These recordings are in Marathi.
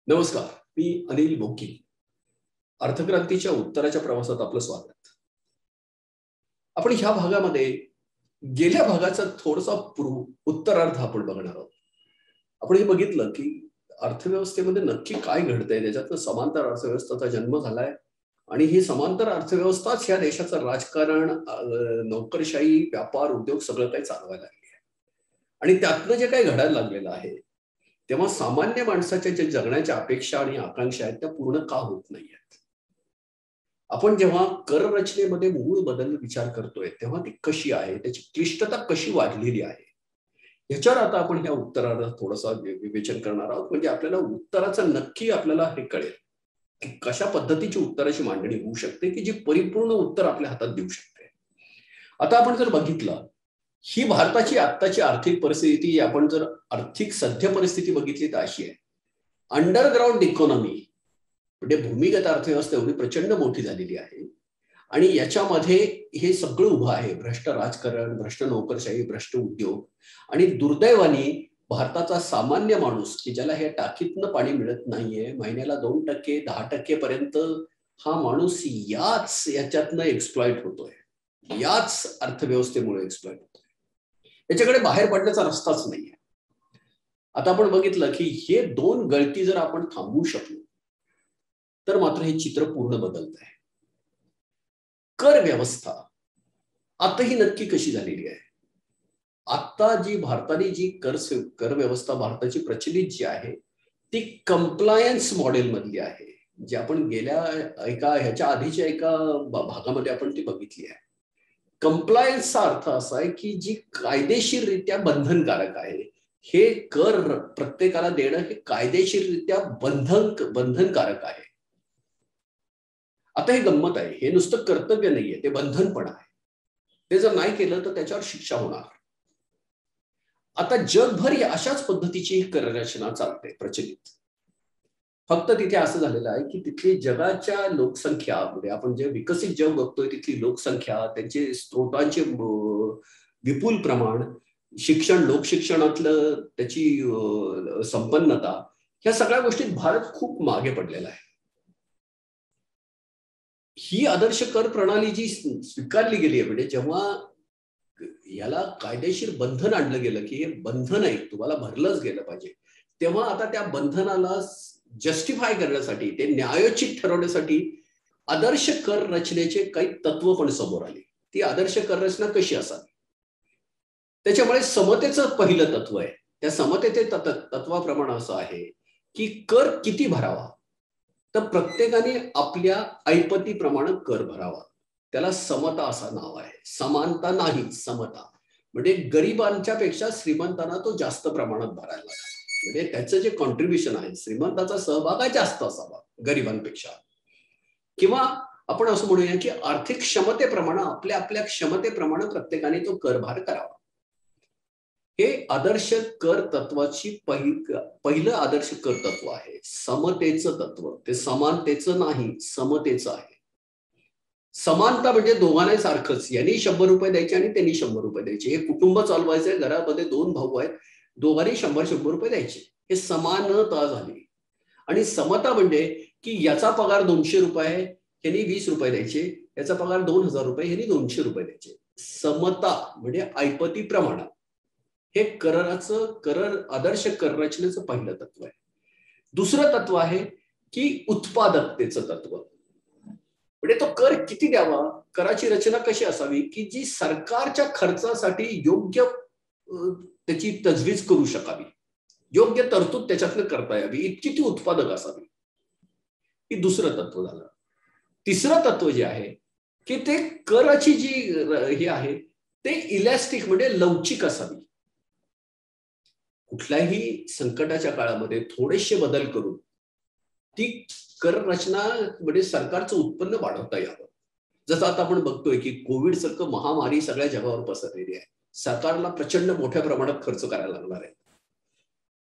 नमस्कार. मी अनिल बोकी. अर्थक्रांतीच्या उत्तराच्या प्रवासात आपलं स्वागत. आपण ह्या भागामध्ये गेल्या भागाचा थोडासा उत्तरार्ध आपण बघणार आहोत. आपण हे बघितलं की अर्थव्यवस्थेमध्ये नक्की काय घडतंय, त्याच्यातनं समांतर अर्थव्यवस्थेचा जन्म झालाय आणि ही समांतर अर्थव्यवस्थाच ह्या देशाचं राजकारण, नोकरशाही, व्यापार, उद्योग सगळं काही चालवायला लागली आहे. आणि त्यातनं जे काही घडायला लागलेलं आहे, तेव्हा सामान्य माणसाच्या जे जगण्याच्या अपेक्षा आणि आकांक्षा आहेत त्या पूर्ण का होत नाहीयेत. आपण जेव्हा कर रचनेमध्ये मूळ बदल विचार करतोय तेव्हा ती कशी आहे, त्याची क्लिष्टता कशी वाढलेली आहे, ह्याच्यावर आता आपण ह्या उत्तराला थोडंसं विवेचन करणार आहोत. म्हणजे आपल्याला उत्तराचं नक्की आपल्याला हे कळेल की कशा पद्धतीची उत्तराची मांडणी होऊ शकते की जी परिपूर्ण उत्तर आपल्या हातात देऊ शकते. आता आपण जर बघितलं, ही भारताची आत्ताची आर्थिक परिस्थिती, आपण जर आर्थिक सध्या परिस्थिती बघितली तर अशी आहे. अंडरग्राऊंड इकॉनॉमी म्हणजे भूमिगत अर्थव्यवस्था एवढी प्रचंड मोठी झालेली आहे आणि याच्यामध्ये हे सगळं उभं आहे. भ्रष्ट राजकारण, भ्रष्ट नोकरशाही, भ्रष्ट उद्योग आणि दुर्दैवाने भारताचा सामान्य माणूस की ज्याला हे टाकीतनं पाणी मिळत नाहीये, महिन्याला 2% 10% पर्यंत हा माणूस याच्यातनं एक्सप्लॉइट होतोय, याच अर्थव्यवस्थेमुळे एक्सप्लॉइट होतोय. याच्याकडे बाहेर पडण्याचा रस्ताच नाहीये. आता आपण बघितलं की हे दोन गळती जर आपण थांबवू शकलो तर मात्र हे चित्र पूर्ण बदलत आहे. कर व्यवस्था आता ही नक्की कशी झालेली आहे. आता जी भारताने जी कर व्यवस्था भारताची प्रचलित जी आहे ती कंप्लायन्स मॉडेल मधली आहे, जी आपण गेल्या ह्याच्या आधीच्या एका भागामध्ये आपण ती बघितली आहे. कंप्लायन्सचा अर्थ असा आहे की जी कायदेशीररित्या बंधनकारक आहे. हे कर प्रत्येकाला देणं हे कायदेशीररित्या बंधनकारक आहे. आता हे गंमत आहे, हे नुसतं कर्तव्य नाहीये, ते बंधन पण आहे. ते जर नाही केलं तर त्याच्यावर शिक्षा होणार. आता जगभर अशाच पद्धतीची कररचना चालते प्रचलित. फक्त तिथे असं झालेलं आहे की तिथली जगाच्या लोकसंख्या म्हणजे आपण जे विकसित जग बघतोय तिथली लोकसंख्या, त्यांचे स्त्रोतांचे विपुल प्रमाण, शिक्षण, लोकशिक्षणातलं त्याची संपन्नता, ह्या सगळ्या गोष्टीत भारत खूप मागे पडलेला आहे. ही आदर्श कर प्रणाली जी स्वीकारली गेली आहे, म्हणजे जेव्हा याला कायदेशीर बंधन आणलं गेलं की हे बंधन आहे, तुम्हाला भरलंच गेलं पाहिजे, तेव्हा आता त्या बंधनाला जस्टिफाय करण्यासाठी, ते न्यायोचित ठरवण्यासाठी आदर्श कर रचनेचे काही तत्व पण समोर आली. ती आदर्श कर रचना कशी असावी, त्याच्यामुळे समतेचं पहिलं तत्व आहे. त्या समतेचे तत्वाप्रमाणे असं आहे की कर किती भरावा, तर प्रत्येकाने आपल्या ऐपतीप्रमाणे कर भरावा. त्याला समता असं नाव आहे. समानता नाही, समता. म्हणजे गरिबांच्या पेक्षा श्रीमंतांना तो जास्त प्रमाणात भरायला लागला. म्हणजे त्याचं जे कॉन्ट्रीब्युशन आहे, श्रीमंताचा सहभाग हा जास्त असावा गरिबांपेक्षा. किंवा आपण असं म्हणूया की आर्थिक क्षमतेप्रमाणे, आपल्या आपल्या क्षमतेप्रमाणे प्रत्येकाने तो करभार करावा. हे आदर्श कर तत्वाची पहिलं आदर्श कर तत्व आहे, समतेचं तत्व. ते समानतेचं नाही, समतेचं आहे. समानता म्हणजे दोघांनाही सारखंच, यांनी 100 रुपये द्यायचे आणि त्यांनी 100 रुपये द्यायचे. हे कुटुंब चालवायचंय, घरामध्ये 2 भाऊ आहेत, दोघांनी 100 रुपये द्यायचे. हे समानता झाली. आणि समता म्हणजे की याचा पगार 200 रुपये आहे, यांनी 20 रुपये द्यायचे, याचा पगार 2000 रुपये, यांनी 200 रुपये द्यायचे. समता म्हणजे ऐपती प्रमाण. हे आदर्श कर रचनेचं पहिलं तत्व आहे. दुसरं तत्व आहे की उत्पादकतेचं तत्व. म्हणजे तो कर किती द्यावा, कराची रचना कशी असावी की जी सरकारच्या खर्चासाठी योग्य त्याची तजवीज करू शकावी, योग्य तरतूद त्याच्यातनं करता यावी, इतकी ती उत्पादक असावी. ही दुसरं तत्व झालं. तिसरं तत्व जे आहे की ते कराची जी हे आहे ते इलॅस्टिक म्हणजे लवचिक असावी. कुठल्याही संकटाच्या काळामध्ये थोडेसे बदल करून ती कर रचना म्हणजे सरकारचं उत्पन्न वाढवता यावं. जसं आता आपण बघतोय की कोविड सारखं महामारी सगळ्या जगावर पसरलेली आहे. सरकारला प्रचंड मोठ्या प्रमाणात खर्च करायला लागणार आहे.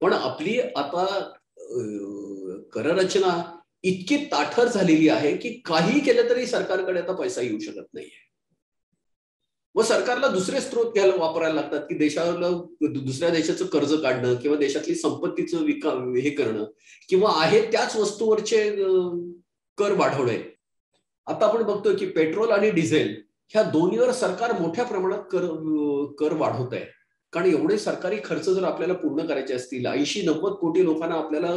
पण आपली आता कर रचना इतकी ताठर झालेली आहे की काही केलं तरी सरकारकडे आता पैसा येऊ शकत नाहीये. व सरकारला दुसरे स्रोत घ्यायला वापरायला लागतात की देशाला दुसऱ्या देशाचं कर्ज काढणं किंवा देशातली संपत्तीचं हे करणं किंवा आहे त्याच वस्तूवरचे कर वाढवणे. आता आपण बघतोय की पेट्रोल आणि डिझेल ह्या दोन्हीवर सरकार मोठ्या प्रमाणात कर वाढवत आहे. कारण एवढे सरकारी खर्च जर आपल्याला पूर्ण करायचे असतील, 80-90 कोटी लोकांना आपल्याला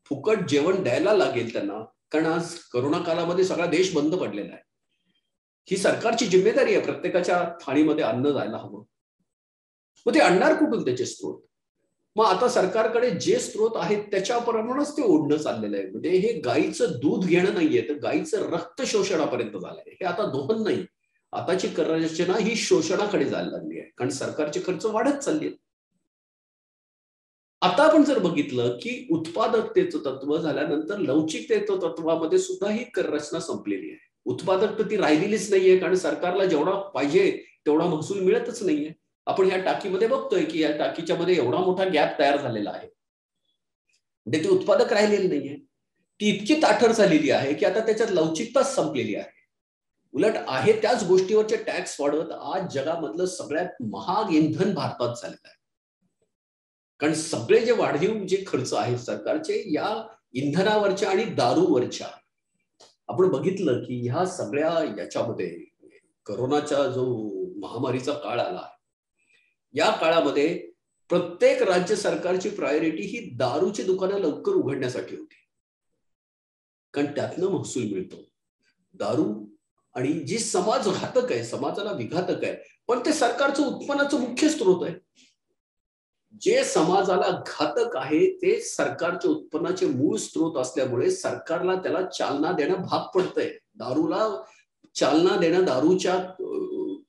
फुकट जेवण द्यायला लागेल त्यांना, कारण आज करोना काळामध्ये सगळा देश बंद पडलेला आहे. ही सरकारची जिम्मेदारी आहे, प्रत्येकाच्या थाळीमध्ये अन्न जायला हवं. मग ते आणणार कुठून त्याचे स्रोत? मग आता सरकारकडे जे स्रोत आहेत त्याच्याप्रमाणेच ते ओढणं चाललेलं आहे. म्हणजे हे गाईचं दूध घेणं नाहीये, तर गाईचं रक्त शोषणापर्यंत झालंय. हे आता दोहन नाही, आताची कररचना ही शोषणाकडे जायला लागली आहे, कारण सरकारचे खर्च वाढत चालले. आता आपण जर बघितलं की उत्पादकतेचं तत्व झाल्यानंतर लवचिकतेचं तत्वामध्ये सुद्धा ही कररचना संपलेली आहे. उत्पादकता ती राहिलेलीच नाहीये, कारण सरकारला जेवढा पाहिजे तेवढा महसूल मिळतच नाहीये. आपण या टाकीमध्ये बघतोय की या टाकीच्या मध्ये एवढा मोठा गॅप तयार झालेला आहे, म्हणजे ते उत्पादक राहिलेली नाहीये. ती इतकी ताठर झालेली आहे की आता त्याच्यात लवचिकताच संपलेली आहे. उलट आहे त्याच गोष्टीवरचे टॅक्स वाढवत आज जगामधलं सगळ्यात महाग इंधन भारतात झालेलं आहे. कारण सगळे जे वाढीव जे खर्च आहेत सरकारचे या इंधनावरच्या आणि दारूवरच्या. आपण बघितलं की ह्या सगळ्या याच्यामध्ये करोनाचा जो महामारीचा काळ आला, या काळामध्ये प्रत्येक राज्य सरकारची प्रायोरिटी ही दारूची दुकानं लवकर उघडण्यासाठी होती, कारण त्यातनं महसूल मिळतो. दारू आणि जी समाज घातक आहे, समाजाला विघातक आहे, पण ते सरकारचं उत्पन्नाचं मुख्य स्रोत आहे. जे समाजाला घातक आहे ते सरकारच्या उत्पन्नाचे मूळ स्रोत असल्यामुळे सरकारला त्याला चालना देणं भाग पडतंय. दारूला चालना देणं, दारूच्या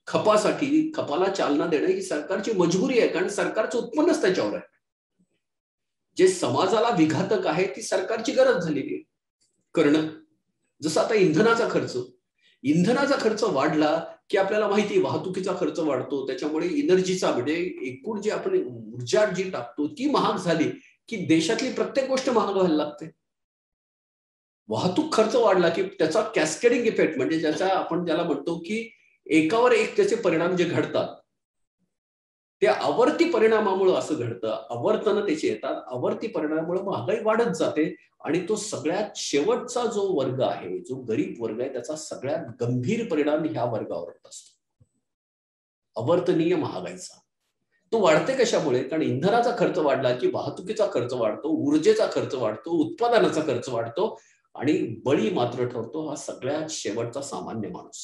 खपाला चालना देणं ही सरकारची मजबुरी आहे, कारण सरकारचं उत्पन्नच त्याच्यावर आहे. जे समाजाला विघातक आहे ती सरकारची गरज झालेली आहे करणं. जसं आता इंधनाचा खर्च वाढला की आपल्याला माहिती वाहतुकीचा खर्च वाढतो, त्याच्यामुळे एनर्जीचा म्हणजे एकूण जे आपण ऊर्जा जी टाकतो ती महाग झाली की देशातली प्रत्येक गोष्ट महाग व्हायला लागते. वाहतूक खर्च वाढला की त्याचा कॅस्केडिंग इफेक्ट म्हणजे ज्याला म्हणतो की एकावर एक त्याचे परिणाम जे घडतात, त्या आवर्ती परिणामामुळे असं घडतं. आवर्तनं त्याचे येतात, आवर्ती परिणामामुळे महागाई वाढत जाते आणि तो सगळ्यात शेवटचा जो वर्ग आहे, जो गरीब वर्ग आहे, त्याचा सगळ्यात गंभीर परिणाम ह्या वर्गावर होत असतो, अवर्तनीय महागाईचा. तो वाढते कशामुळे? कारण इंधनाचा खर्च वाढला की वाहतुकीचा खर्च वाढतो, ऊर्जेचा खर्च वाढतो, उत्पादनाचा खर्च वाढतो आणि बळी मात्र ठरतो हा सगळ्यात शेवटचा सामान्य माणूस.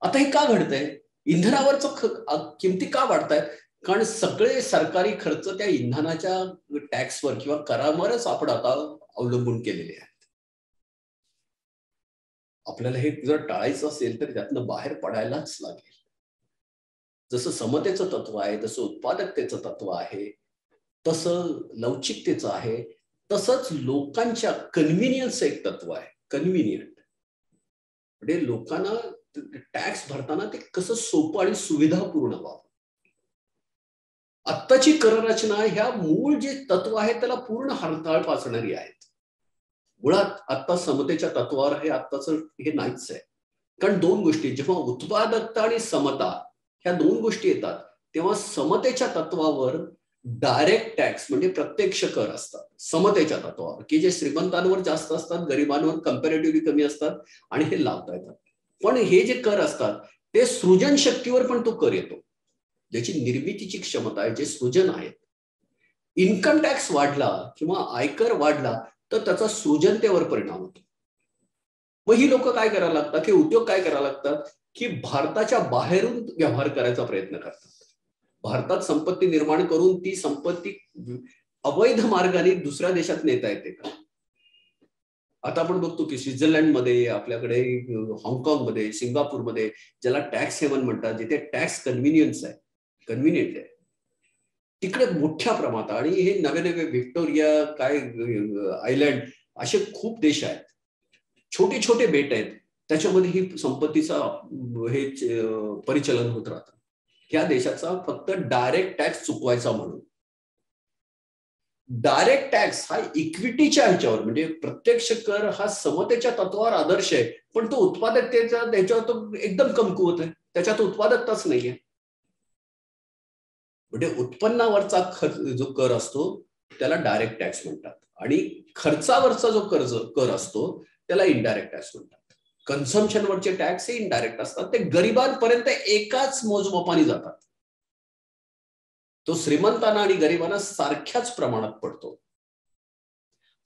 आता हे का घडतंय? इंधनावरचं किमती का वाढतायत? कारण सगळे सरकारी खर्च त्या इंधनाच्या टॅक्सवर किंवा करावरच आपण आता अवलंबून केलेले आहेत. आपल्याला हे जर टाळायचं असेल तर त्यातनं बाहेर पडायलाच लागेल. जसं समतेचं तत्व आहे, तसं उत्पादकतेचं तत्व आहे, तसं लवचिकतेचं आहे, तसंच लोकांच्या कन्व्हिनियन्सचं एक तत्व आहे. कन्व्हिनियंट म्हणजे लोकांना टॅक्स भरताना ते कसं सोपं आणि सुविधापूर्ण व्हावं. आत्ताची कररचना ह्या मूळ जे तत्व आहे त्याला पूर्ण हरताळ पाचणारी आहेत. मुळात आता समतेच्या तत्वावर हे आत्ताच हे नाहीच आहे. कारण दोन गोष्टी, जेव्हा उत्पादकता आणि समता ह्या दोन गोष्टी येतात तेव्हा समतेच्या तत्वावर डायरेक्ट टॅक्स म्हणजे प्रत्यक्ष कर असतात. समतेच्या तत्वावर की जे श्रीमंतांवर जास्त असतात, गरिबांवर कम्पॅरेटिव्हली कमी असतात आणि हे लावता येतात. पण हे जे कर असतात ते सृजन शक्तीवर पण तो कर येतो, ज्याची निर्मितीची क्षमता आहे, जे सृजन आहे. इन्कम टॅक्स वाढला किंवा आयकर वाढला तर त्याचा सृजनतेवर परिणाम होतो. मग ही लोक काय करायला लागतात, हे उद्योग काय करायला लागतात की भारताच्या बाहेरून व्यवहार करायचा प्रयत्न करतात. भारतात संपत्ती निर्माण करून ती संपत्ती अवैध मार्गाने दुसऱ्या देशात नेता येते का? आता आपण बघतो की स्वित्झर्लंडमध्ये, आपल्याकडे हाँगकाँगमध्ये, सिंगापूरमध्ये, ज्याला टॅक्स हेवन म्हणतात, जिथे टॅक्स कन्व्हिनियंट आहे, तिकडे मोठ्या प्रमाणात, आणि हे नवे नवे व्हिक्टोरिया आयलंड असे खूप देश आहेत, छोटे छोटे बेट आहेत, त्याच्यामध्ये ही संपत्तीचा हे परिचलन होत राहतं. ह्या देशाचा फक्त डायरेक्ट टॅक्स चुकवायचा म्हणून. डायरेक्ट टॅक्स हा इक्विटीच्या ह्याच्यावर, म्हणजे प्रत्यक्ष कर हा समतेच्या तत्वावर आदर्श आहे, पण तो उत्पादकतेचा त्याच्यावर तो एकदम कमकुवत आहे, त्याच्यात उत्पादकताच नाहीये. म्हणजे उत्पन्नावरचा जो कर असतो त्याला डायरेक्ट टॅक्स म्हणतात, आणि खर्चावरचा जो कर असतो त्याला इनडायरेक्ट टॅक्स म्हणतात. कन्झम्पशनवरचे टॅक्स हे इनडायरेक्ट असतात, ते गरिबांपर्यंत एकाच मोजमापाने जातात. तो श्रीमंतांना आणि गरिबांना सारख्याच प्रमाणात पडतो.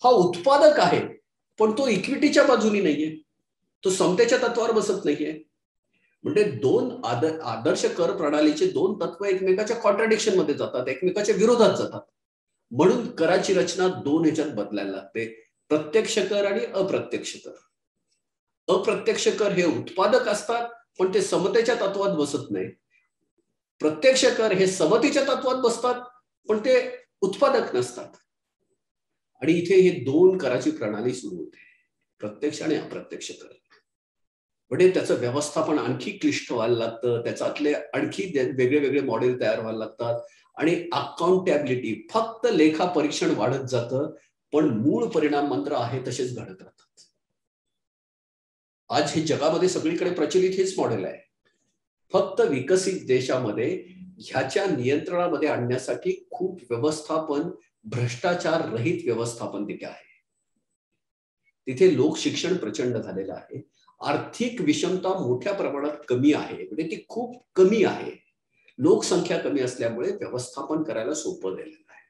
हा उत्पादक आहे, पण तो इक्विटीच्या बाजूनी नाहीये, तो समतेच्या तत्वावर बसत नाहीये. म्हणजे दोन आदर्श कर प्रणालीचे दोन तत्व एकमेकाच्या कॉन्ट्राडिक्शन मध्ये जातात, एकमेकाच्या विरोधात जातात. म्हणून कराची रचना दोन ह्याच्यात बदलायला लागते, प्रत्यक्ष कर आणि अप्रत्यक्ष कर. अप्रत्यक्ष कर हे उत्पादक असतात, पण ते समतेच्या तत्वात बसत नाही. प्रत्यक्ष कर हे समतेच्या तत्वात बसतात, पण ते उत्पादक नसतात. आणि इथे हे दोन कराची प्रणाली सुरू होते, प्रत्यक्ष आणि अप्रत्यक्ष कर. म्हणजे त्याचं व्यवस्थापन आणखी क्लिष्ट व्हायला लागतं, त्याच्यातले आणखी वेगळे वेगळे मॉडेल तयार व्हायला लागतात, आणि अकाउंटेबिलिटी, फक्त लेखा परीक्षण वाढत जातं, पण मूळ परिणाम मंत्र आहे तसेच घडत राहतात. आज हे जगामध्ये सगळीकडे प्रचलित हेच मॉडेल आहे. फक्त विकसित देशामध्ये ह्याच्या नियंत्रणामध्ये आणण्यासाठी खूप व्यवस्थापन, भ्रष्टाचार रहित व्यवस्थापन तिथे आहे. तिथे लोक शिक्षण प्रचंड झालेलं आहे, आर्थिक विषमता मोठ्या प्रमाणात कमी आहे, म्हणजे ती खूप कमी आहे. लोकसंख्या कमी असल्यामुळे व्यवस्थापन करायला सोपं झालेलं आहे.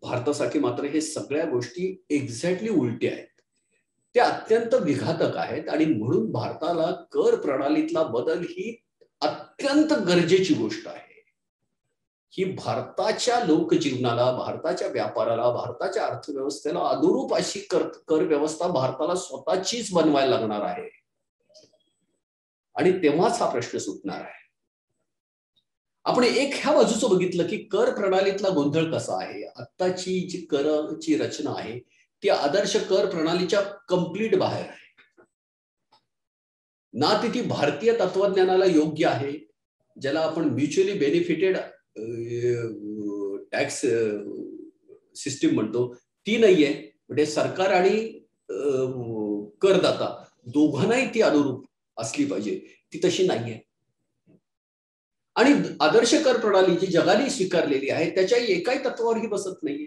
भारतासाठी मात्र हे सगळ्या गोष्टी एक्झॅक्टली उलटे आहेत, ते अत्यंत विघातक आहेत. आणि म्हणून भारताला कर प्रणालीतला बदल ही अत्यंत गरजेची गोष्ट आहे. ही भारताच्या लोकजीवनाला, भारताच्या व्यापाराला, भारताच्या अर्थव्यवस्थेला अनुरूप अशी कर व्यवस्था भारताला स्वतःचीच बनवायला लागणार आहे, आणि तेव्हाच हा प्रश्न सुटणार आहे. आपण एक ह्या बाजूचं बघितलं की कर प्रणालीतला गोंधळ कसा आहे. आत्ताची जी करची रचना आहे ती आदर्श कर प्रणालीच्या कंप्लीट बाहेर आहे. ना ती भारतीय तत्वज्ञानाला योग्य आहे, ज्याला आपण म्युच्युअली बेनिफिटेड टॅक्स सिस्टीम म्हणतो, ती नाहीये. म्हणजे सरकार आणि करदाता दोघांनाही ती अनुरूप असली पाहिजे, ती तशी नाहीये. आणि आदर्श कर प्रणाली जी जगाने स्वीकारलेली आहे त्याच्या एकाही तत्वावरही बसत नाहीये.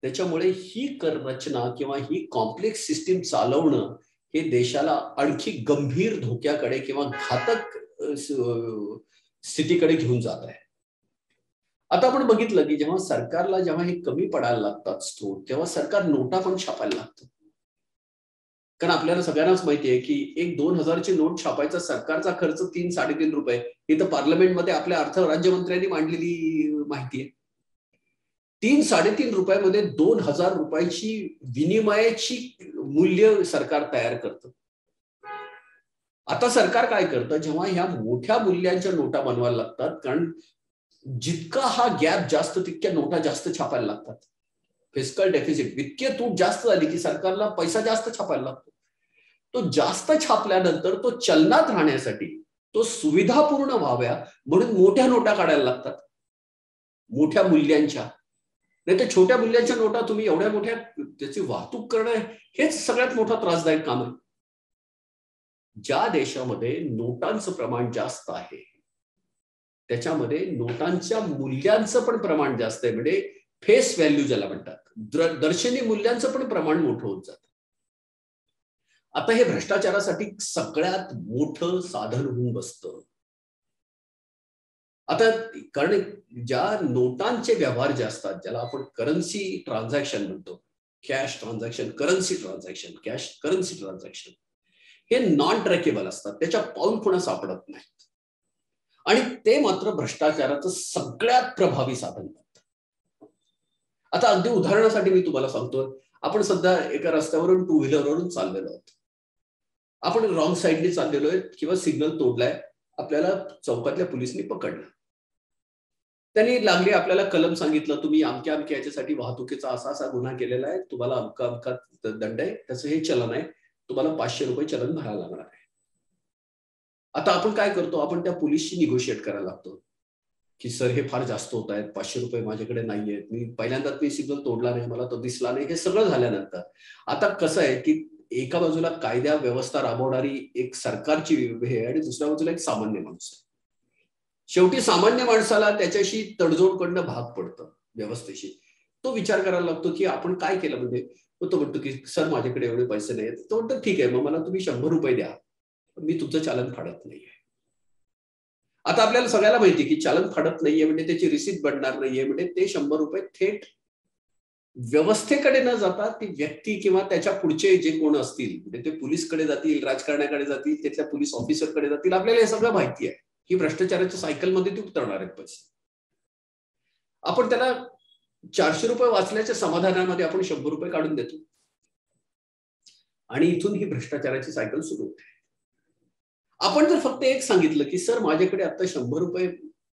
त्याच्यामुळे ही कर रचना किंवा ही कॉम्प्लेक्स सिस्टीम चालवणं हे देशाला आणखी गंभीर धोक्याकडे किंवा घातक स्थितीकडे घेऊन जात आहे. आता आपण बघितलं की जेव्हा सरकारला जेव्हा हे कमी पडायला लागतात स्त्रोत, तेव्हा सरकार नोटा पण छापायला लागतं. कारण आपल्याला सगळ्यांनाच माहिती आहे की एक 2000ची नोट छापायचा सरकारचा खर्च 3-3.5 रुपये, ही तर पार्लमेंटमध्ये आपल्या अर्थ राज्यमंत्र्यांनी मांडलेली माहिती आहे. 3-3.5 रुपयामध्ये 2000 रुपयाची विनिमयाची मूल्य सरकार तयार करतं. आता सरकार काय करतं, जेव्हा ह्या मोठ्या मूल्यांच्या नोटा बनवायला लागतात, कारण जितका हा गॅप जास्त तितक्या नोटा जास्त छापायला लागतात. फिस्कल डेफिसिट, वित्तीय तूट जास्त झाली की सरकारला पैसा जास्त छापायला लागतो. तो जास्त छापल्यानंतर तो चलनात राहण्यासाठी, तो सुविधापूर्ण व्हाव्या म्हणून मोठ्या नोटा काढायला लागतात, मोठ्या मूल्यांच्या. नाही तर छोट्या मूल्यांच्या नोटा तुम्ही एवढ्या मोठ्या त्याची वाहतूक करणं हेच सगळ्यात मोठा त्रासदायक काम आहे. ज्या देशामध्ये नोटांचं प्रमाण जास्त आहे त्याच्यामध्ये नोटांच्या मूल्यांचं पण प्रमाण जास्त आहे, म्हणजे फेस व्हॅल्यू ज्याला म्हणतात, दर्शनी मूल्यांचं पण प्रमाण मोठं होत जातं. आता हे भ्रष्टाचारासाठी सगळ्यात मोठं साधन होऊन बसतं. आता कारण ज्या नोटांचे व्यवहार जे असतात, ज्याला आपण करन्सी ट्रान्झॅक्शन म्हणतो, cash transaction, currency transaction, cash currency transaction, हे नॉन ट्रॅकेबल असतात, त्याच्या पाऊल खुणा सापडत नाहीत, आणि ते मात्र भ्रष्टाचाराचं सगळ्यात प्रभावी साधन बनतं. आता अगदी उदाहरणासाठी मी तुम्हाला सांगतो, आपण सध्या एका रस्त्यावरून 2 व्हीलरवरून चाललेलो आहोत. आपण रॉंग साईडने चाललेलो आहे किंवा सिग्नल तोडलाय, आपल्याला चौकातल्या पोलिसनी पकडलं. त्यांनी लागले आपल्याला कलम सांगितलं, तुम्ही अमक्या अमक्या याच्यासाठी वाहतुकीचा असा असा गुन्हा केलेला आहे, तुम्हाला अमका अमका दंड आहे, त्याचं हे चलन आहे, तुम्हाला 500 रुपये चलन भरायला लागणार आहे. आता आपण काय करतो, आपण त्या पोलिसशी निगोशिएट करायला लागतो. की सर हे फार जास्त होत आहेत, 500 रुपये माझ्याकडे नाहीयेत, मी पहिल्यांदाच मी सिग्नल तोडला नाही, मला तो दिसला नाही, हे सगळं झाल्यानंतर आता कसं आहे की एका बाजूला कायदा व्यवस्था राबवणारी एक सरकारची हे आणि दुसऱ्या बाजूला एक सामान्य माणूस आहे. शेवटी सामान्य माणसाला त्याच्याशी तडजोड करणं भाग पडतं व्यवस्थेशी. तो विचार करायला लागतो की आपण काय केलं म्हणजे. तो म्हणतो की सर माझ्याकडे एवढे पैसे नाही. तो म्हणतो ठीक आहे, मग मला तुम्ही 100 रुपये द्या, मी तुमचं चालन फाडत नाहीये. आता आपल्याला सगळ्याला माहिती की चालन फाडत नाहीये म्हणजे त्याची रिसीट बनणार नाहीये, म्हणजे ते 100 रुपये थेट व्यवस्थेकडे न जाता ती व्यक्ती किंवा त्याच्या पुढचे जे कोण असतील म्हणजे ते पोलीसकडे जातील, राजकारण्याकडे जातील, तिथल्या पोलीस ऑफिसरकडे जातील. आपल्याला हे सगळं माहिती आहे की भ्रष्टाचाराच्या सायकलमध्ये ते उतरणार आहेत पैसे. आपण त्याला 400 रुपये वाचल्याच्या समाधानामध्ये आपण 100 रुपये काढून देतो आणि इथून ही भ्रष्टाचाराची सायकल सुरू होते. आपण जर फक्त एक सांगितलं की सर माझ्याकडे आता 100 रुपये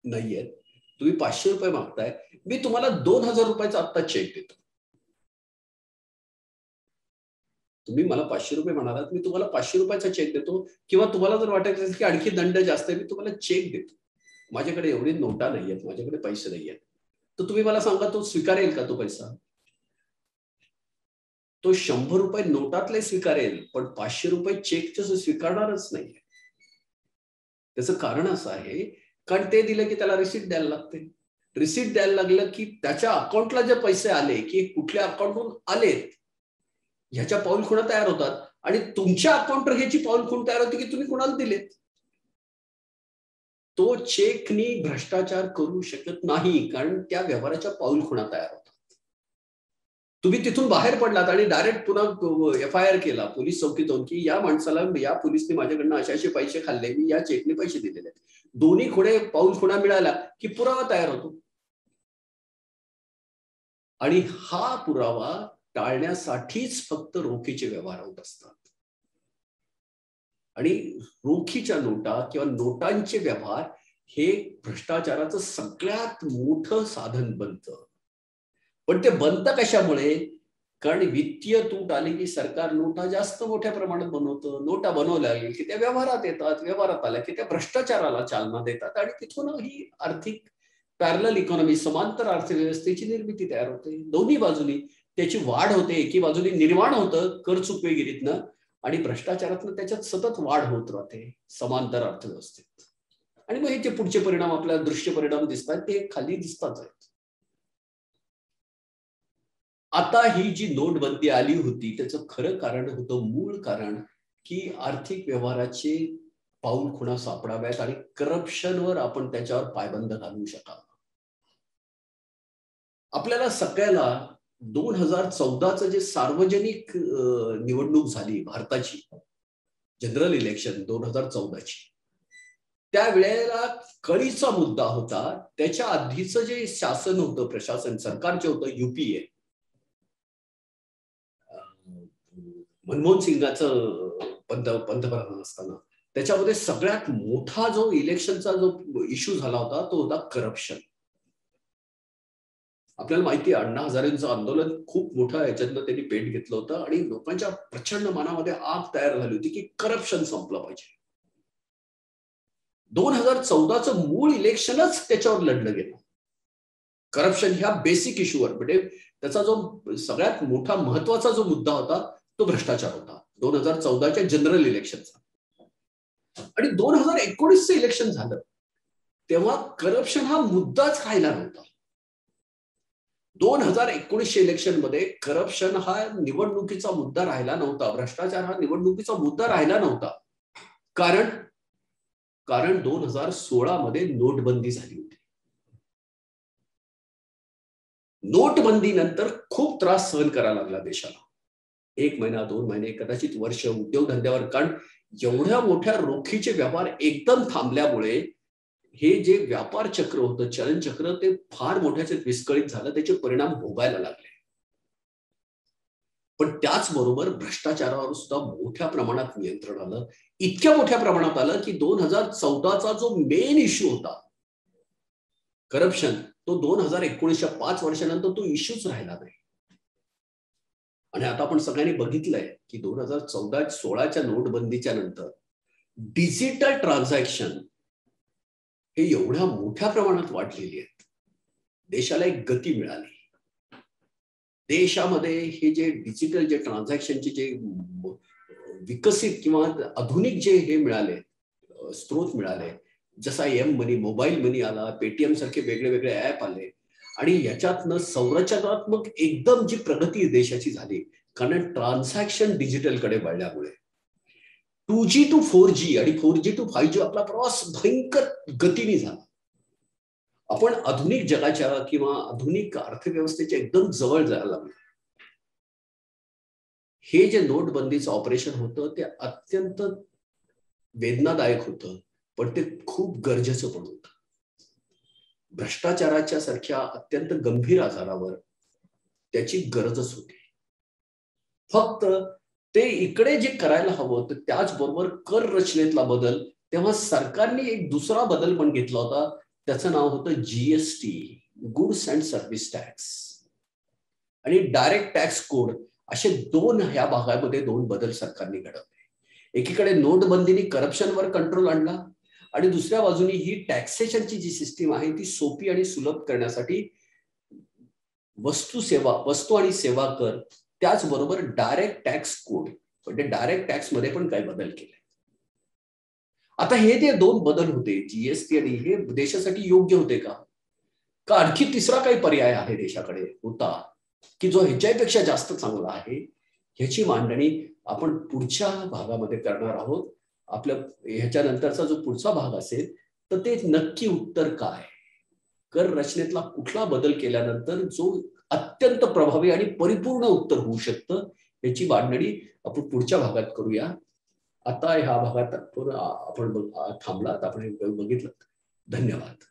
नाहीयेत, तुम्ही 500 रुपये मागताय, मी तुम्हाला 2000 रुपयाचा आत्ता चेक देतो. तुम्ही मला 500 रुपये म्हणालात, मी तुम्हाला 500 रुपयाचा चेक देतो, किंवा तुम्हाला जर वाटत असेल की आणखी दंड जास्त आहे, मी तुम्हाला चेक देतो. माझ्याकडे एवढी नोटा नाहीयेत, माझ्याकडे पैसे नाहीयेत, तर तुम्ही मला सांगा तो स्वीकारेल का तो पैसा? तो 100 रुपये नोटातले स्वीकारेल, पण 500 रुपये चेकचं स्वीकारणारच नाही. त्याचं कारण असं आहे कारण ते दिलं की त्याला रिसीट द्यायला लागते. रिसीट द्यायला लागलं की त्याच्या अकाउंटला जे पैसे आले की कुठल्या अकाउंटहून आलेत ह्याच्या पाऊलखुणा तयार होतात, आणि तुमच्या अकाउंटवर ह्याची पाऊलखुण तयार होते की तुम्ही कोणाला दिलेत. तो चेकनी भ्रष्टाचार करू शकत नाही, कारण त्या व्यवहाराच्या पाऊलखुणा तयार होतात. तुम्ही तिथून बाहेर पडलात आणि डायरेक्ट पुन्हा FIR केला पोलीस चौकीत जाऊन की या माणसाला या पोलिसने माझ्याकडनं असे पैसे खाल्ले, मी या चेकने पैसे दिलेले. दोन्ही खुणे पाऊलखुणा मिळाला की पुरावा तयार होतो, आणि हा पुरावा टाळण्यासाठीच फक्त रोखीचे व्यवहार होत असतात. आणि रोखीच्या नोटा किंवा नोटांचे व्यवहार हे भ्रष्टाचाराचं सगळ्यात मोठं साधन बनतं. पण ते बनतं कशामुळे? कारण वित्तीय तूट आली की सरकार नोटा जास्त मोठ्या प्रमाणात बनवतं. नोटा बनवल्या की त्या व्यवहारात येतात, व्यवहारात आल्या की त्या भ्रष्टाचाराला चालना देतात, आणि तिथून ही आर्थिक पॅरलल इकॉनॉमी, समांतर अर्थव्यवस्थेची निर्मिती तयार होते. दोन्ही बाजूनी त्याची वाढ होते. एकी बाजूने निर्माण होतं कर चुकवेगिरीतनं, आणि भ्रष्टाचारातनं त्याच्यात सतत वाढ होत राहते समांतर अर्थव्यवस्थेत. आणि मग हे जे पुढचे परिणाम आपल्याला दृश्य परिणाम दिसतात ते खाली दिसतात आहेत. आता ही जी नोटबंदी आली होती त्याचं खरं कारण होतं, मूळ कारण की आर्थिक व्यवहाराचे पाऊलखुणा सापडाव्यात आणि करप्शनवर आपण त्याच्यावर पायबंद घालू शकावं. आपल्याला सगळ्याला 2014चं जे सार्वजनिक निवडणूक झाली भारताची, जनरल इलेक्शन 2014ची, त्यावेळेला कळीचा मुद्दा होता त्याच्या आधीचं जे शासन होतं, प्रशासन सरकार जे होतं UPA, मनमोहन सिंगाचं पंतप्रधान असताना, त्याच्यामध्ये सगळ्यात मोठा जो इलेक्शनचा जो इश्यू झाला होता तो होता करप्शन. आपल्याला माहिती आहे अण्णा हजारेंचं आंदोलन खूप मोठं याच्यातनं त्यांनी पेट घेतलं होतं, आणि लोकांच्या प्रचंड मनामध्ये आग तयार झाली होती की करप्शन संपलं पाहिजे. 2014चं मूळ इलेक्शनच त्याच्यावर लढलं गेलं. करप्शन ह्या बेसिक इश्यूवर, म्हणजे त्याचा जो सगळ्यात मोठा महत्वाचा जो मुद्दा होता तो भ्रष्टाचार होता 2014च्या जनरल इलेक्शनचा. आणि 2019चं इलेक्शन झालं तेव्हा करप्शन हा मुद्दाच राहिला नव्हता. 2019च्या इलेक्शन मध्ये करप्शन हा निवडणुकीचा मुद्दा राहिला नव्हता, भ्रष्टाचार हा निवडणुकीचा मुद्दा राहिला नव्हता. कारण 2016 मध्ये नोटबंदी झाली होती. नोटबंदी नंतर खूप त्रास सहन करायला लागला देशाला. 1 महिना 2 महिने कदाचित वर्ष उद्योगधंद्यावर, कारण एवढ्या मोठ्या रोखीचे व्यवहार एकदम थांबल्यामुळे हे जे व्यापार चक्र होतं, चलन चक्र, ते फार मोठ्याचे विस्कळीत झालं, त्याचे परिणाम भोगायला लागले. पण त्याचबरोबर भ्रष्टाचारावर सुद्धा मोठ्या प्रमाणात नियंत्रण आलं. इतक्या मोठ्या प्रमाणात आलं की 2014चा जो मेन इश्यू होता करप्शन, तो 2019च्या 5 वर्षानंतर तो इश्यूच राहिला नाही. आणि आता आपण सगळ्यांनी बघितलंय की 2014-16च्या नोटबंदीच्या नंतर डिजिटल ट्रान्झॅक्शन हे एवढ्या मोठ्या प्रमाणात वाढलेली आहेत. देशाला एक गती मिळाली. देशामध्ये हे जे डिजिटल जे ट्रान्झॅक्शनचे जे विकसित किंवा आधुनिक जे हे मिळाले, स्त्रोत मिळाले, जसा एम मनी, मोबाईल मनी आला, पेटीएम सारखे वेगळे वेगळे ऍप आले आणि याच्यातनं संरचनात्मक एकदम जी प्रगती देशाची झाली, कारण ट्रान्झॅक्शन डिजिटलकडे वळल्यामुळे 2G to 4G आणि 4G to 5G आपला प्रवास भयंकर गतीने झाला. आपण आधुनिक जगाच्या किंवा आधुनिक अर्थव्यवस्थेच्या एकदम जवळ जायला लागलो. हे जे नोटबंदीचं ऑपरेशन होतं ते अत्यंत वेदनादायक होतं, पण ते खूप गरजेचं पण होतं. भ्रष्टाचाराच्या सारख्या अत्यंत गंभीर आजारावर त्याची गरजच होती. फक्त ते इकडे जे करायला हवं तर त्याचबरोबर कर रचनेतला बदल, तेव्हा सरकारने एक दुसरा बदल पण घेतला होता. त्याचं नाव होतं GST, goods and service tax, आणि डायरेक्ट टॅक्स कोड. असे ह्या भागामध्ये दोन बदल सरकारने घडवले. एकीकडे नोटबंदीने करप्शनवर कंट्रोल आणला आणि दुसऱ्या बाजूने ही टॅक्सेशनची जी सिस्टीम आहे ती सोपी आणि सुलभ करण्यासाठी वस्तू आणि सेवा कर, त्याचबरोबर डायरेक्ट टॅक्स कोड म्हणजे डायरेक्ट टॅक्स मध्ये पण काही बदल केले. आता हे जे दोन बदल होते, जीएसटी आणि हे देशासाठी योग्य होते का आणखी तिसरा काही पर्याय आहे देशाकडे होता की जो ह्याच्यापेक्षा जास्त चांगला आहे, ह्याची मांडणी आपण पुढच्या भागामध्ये करणार आहोत. आपल्या ह्याच्यानंतरचा जो पुढचा भाग असेल तर ते नक्की उत्तर काय, कर रचनेतला कुठला बदल केल्यानंतर जो अत्यंत प्रभावी आणि परिपूर्ण उत्तर होऊ शकतं, याची मांडणी आपण पुढच्या भागात करूया. आता ह्या भागात आपण थांबलात, आपण बघितलं. धन्यवाद.